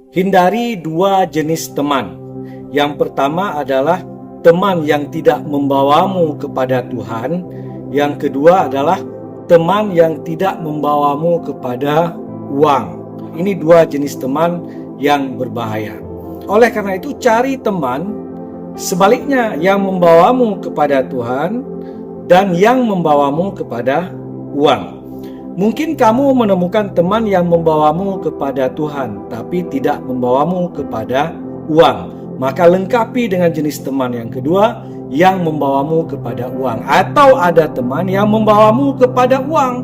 Hindari dua jenis teman. Yang pertama adalah teman yang tidak membawamu kepada Tuhan. Yang kedua adalah teman yang tidak membawamu kepada uang. Ini dua jenis teman yang berbahaya. Oleh karena itu, cari teman sebaliknya yang membawamu kepada Tuhan dan yang membawamu kepada uang. Mungkin kamu menemukan teman yang membawamu kepada Tuhan, tapi tidak membawamu kepada uang. Maka lengkapi dengan jenis teman yang kedua, yang membawamu kepada uang. Atau ada teman yang membawamu kepada uang,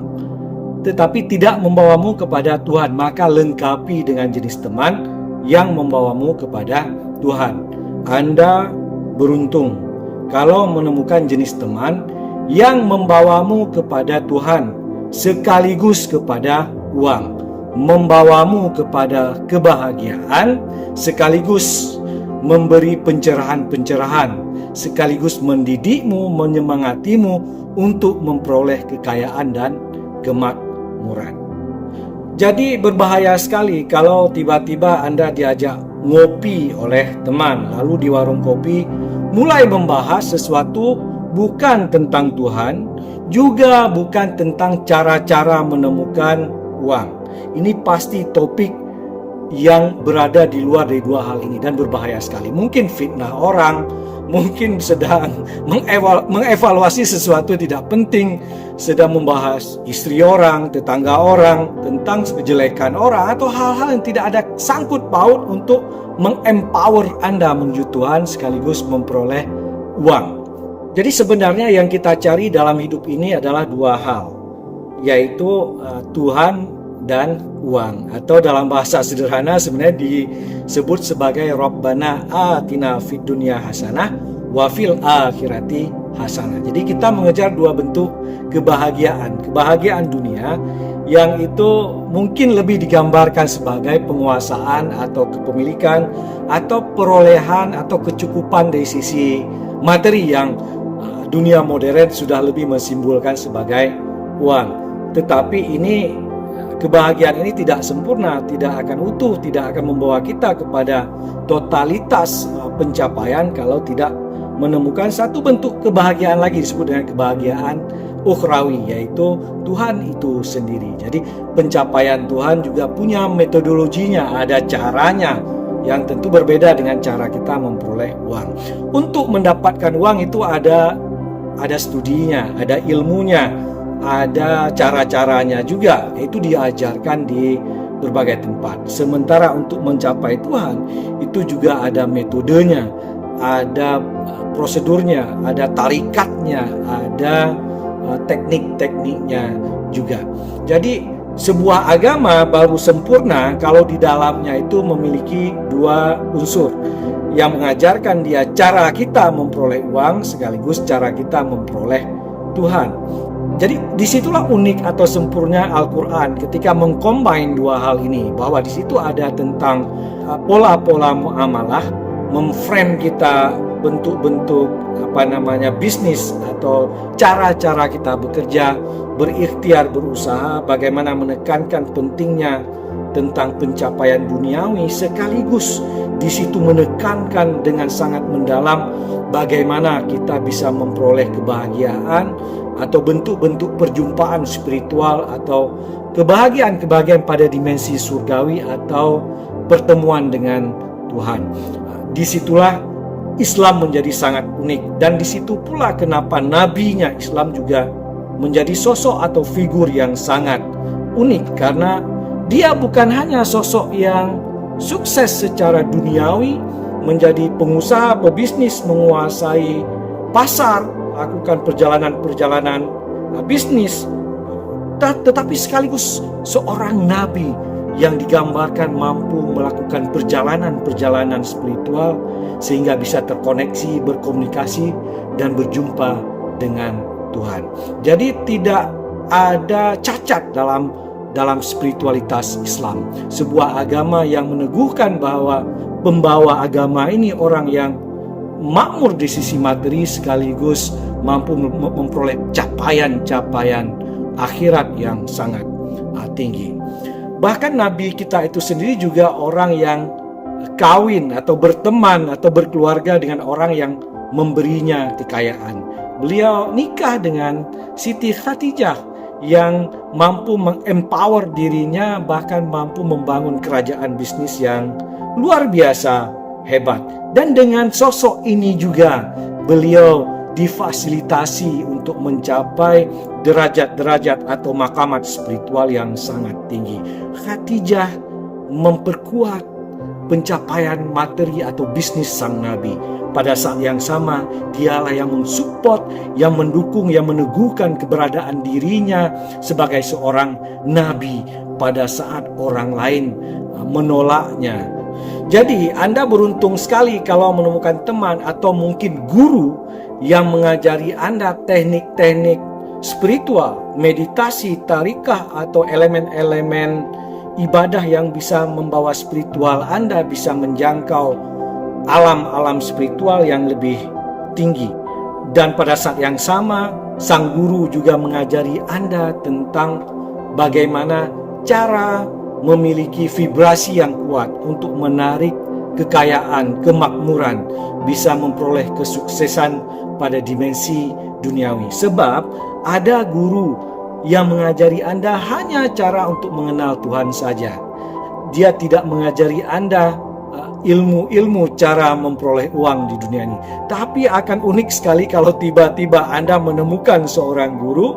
tetapi tidak membawamu kepada Tuhan. Maka lengkapi dengan jenis teman yang membawamu kepada Tuhan. Anda beruntung kalau menemukan jenis teman yang membawamu kepada Tuhan sekaligus kepada uang, membawamu kepada kebahagiaan sekaligus memberi pencerahan-pencerahan, sekaligus mendidikmu, menyemangatimu untuk memperoleh kekayaan dan kemakmuran. Jadi berbahaya sekali kalau tiba-tiba Anda diajak ngopi oleh teman, lalu di warung kopi mulai membahas sesuatu bukan tentang Tuhan, juga bukan tentang cara-cara menemukan uang. Ini pasti topik yang berada di luar dari dua hal ini dan berbahaya sekali. Mungkin fitnah orang, mungkin sedang mengevaluasi sesuatu tidak penting, sedang membahas istri orang, tetangga orang, tentang kejelekan orang, atau hal-hal yang tidak ada sangkut paut untuk mengempower Anda menuju Tuhan sekaligus memperoleh uang. Jadi sebenarnya yang kita cari dalam hidup ini adalah dua hal, yaitu Tuhan dan uang. Atau dalam bahasa sederhana sebenarnya disebut sebagai Rabbana atina fid dunya hasanah wa fil akhirati hasanah. Jadi kita mengejar dua bentuk kebahagiaan. Kebahagiaan dunia yang itu mungkin lebih digambarkan sebagai penguasaan atau kepemilikan atau perolehan atau kecukupan dari sisi materi yang dunia modern sudah lebih mensimbolkan sebagai uang. Tetapi ini kebahagiaan ini tidak sempurna, tidak akan utuh, tidak akan membawa kita kepada totalitas pencapaian kalau tidak menemukan satu bentuk kebahagiaan lagi disebut dengan kebahagiaan ukhrawi, yaitu Tuhan itu sendiri. Jadi pencapaian Tuhan juga punya metodologinya, ada caranya yang tentu berbeda dengan cara kita memperoleh uang. Untuk mendapatkan uang itu ada studinya, ada ilmunya, ada cara-caranya juga. Itu diajarkan di berbagai tempat. Sementara untuk mencapai Tuhan itu juga ada metodenya, ada prosedurnya, ada tarikatnya, ada teknik-tekniknya juga. Jadi sebuah agama baru sempurna kalau di dalamnya itu memiliki dua unsur yang mengajarkan dia cara kita memperoleh uang sekaligus cara kita memperoleh Tuhan. Jadi disitulah unik atau sempurna Al-Quran ketika mengcombine dua hal ini, bahwa di situ ada tentang pola-pola muamalah, memframe kita bentuk-bentuk bisnis atau cara-cara kita bekerja, berikhtiar, berusaha, bagaimana menekankan pentingnya tentang pencapaian duniawi, sekaligus di situ menekankan dengan sangat mendalam bagaimana kita bisa memperoleh kebahagiaan atau bentuk-bentuk perjumpaan spiritual atau kebahagiaan pada dimensi surgawi atau pertemuan dengan Tuhan. Disitulah Islam menjadi sangat unik, dan disitu pula kenapa nabinya Islam juga menjadi sosok atau figur yang sangat unik, karena dia bukan hanya sosok yang sukses secara duniawi, menjadi pengusaha, pebisnis, menguasai pasar, lakukan perjalanan-perjalanan bisnis, tetapi sekaligus seorang nabi yang digambarkan mampu melakukan perjalanan-perjalanan spiritual sehingga bisa terkoneksi, berkomunikasi, dan berjumpa dengan Tuhan. Jadi tidak ada cacat dalam spiritualitas Islam. Sebuah agama yang meneguhkan bahwa pembawa agama ini orang yang makmur di sisi materi sekaligus mampu memperoleh capaian-capaian akhirat yang sangat tinggi. Bahkan Nabi kita itu sendiri juga orang yang kawin atau berteman atau berkeluarga dengan orang yang memberinya kekayaan. Beliau nikah dengan Siti Khadijah yang mampu mengempower dirinya, bahkan mampu membangun kerajaan bisnis yang luar biasa hebat. Dan dengan sosok ini juga beliau difasilitasi untuk mencapai derajat-derajat atau maqamat spiritual yang sangat tinggi. Khadijah memperkuat pencapaian materi atau bisnis sang Nabi. Pada saat yang sama, dialah yang mensupport, yang mendukung, yang meneguhkan keberadaan dirinya sebagai seorang Nabi pada saat orang lain menolaknya. Jadi Anda beruntung sekali kalau menemukan teman atau mungkin guru yang mengajari Anda teknik-teknik spiritual, meditasi, tarikah, atau elemen-elemen ibadah yang bisa membawa spiritual Anda bisa menjangkau alam-alam spiritual yang lebih tinggi. Dan pada saat yang sama, sang guru juga mengajari Anda tentang bagaimana cara memiliki vibrasi yang kuat untuk menarik kekayaan, kemakmuran, bisa memperoleh kesuksesan pada dimensi duniawi. Sebab ada guru yang mengajari Anda hanya cara untuk mengenal Tuhan saja. Dia tidak mengajari Anda ilmu-ilmu cara memperoleh uang di dunia ini. Tapi akan unik sekali kalau tiba-tiba Anda menemukan seorang guru,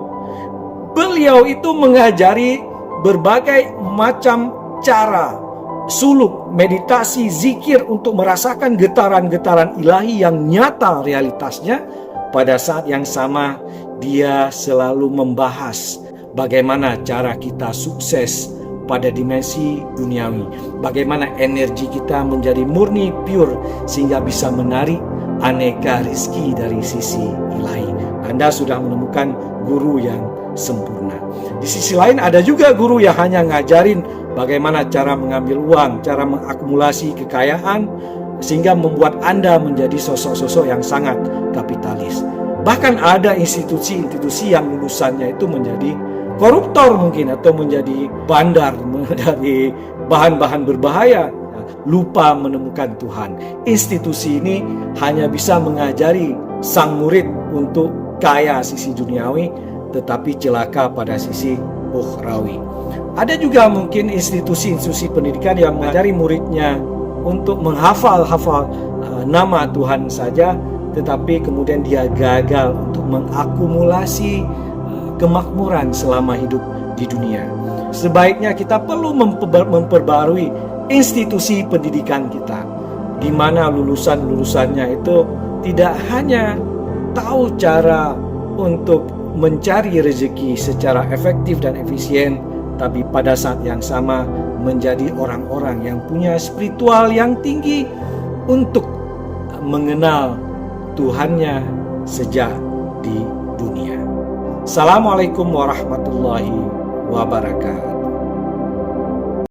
beliau itu mengajari berbagai macam cara, suluk, meditasi, zikir untuk merasakan getaran-getaran ilahi yang nyata realitasnya. Pada saat yang sama, dia selalu membahas bagaimana cara kita sukses pada dimensi duniawi, bagaimana energi kita menjadi murni, pure, sehingga bisa menarik aneka rizki dari sisi ilahi. Anda sudah menemukan guru yang sempurna. Di sisi lain ada juga guru yang hanya ngajarin bagaimana cara mengambil uang, cara mengakumulasi kekayaan, sehingga membuat Anda menjadi sosok-sosok yang sangat kapitalis. Bahkan ada institusi-institusi yang lulusannya itu menjadi koruptor mungkin, atau menjadi bandar dari bahan-bahan berbahaya, lupa menemukan Tuhan. Institusi ini hanya bisa mengajari sang murid untuk kaya sisi duniawi, tetapi celaka pada sisi ukhrawi. Ada juga mungkin institusi-institusi pendidikan yang mengajari muridnya untuk menghafal nama Tuhan saja, tetapi kemudian dia gagal untuk mengakumulasi kemakmuran selama hidup di dunia. Sebaiknya kita perlu memperbarui institusi pendidikan kita, di mana lulusan-lulusannya itu tidak hanya tahu cara untuk mencari rezeki secara efektif dan efisien, tapi pada saat yang sama menjadi orang-orang yang punya spiritual yang tinggi untuk mengenal Tuhannya sejak di dunia. Assalamualaikum warahmatullahi wabarakatuh.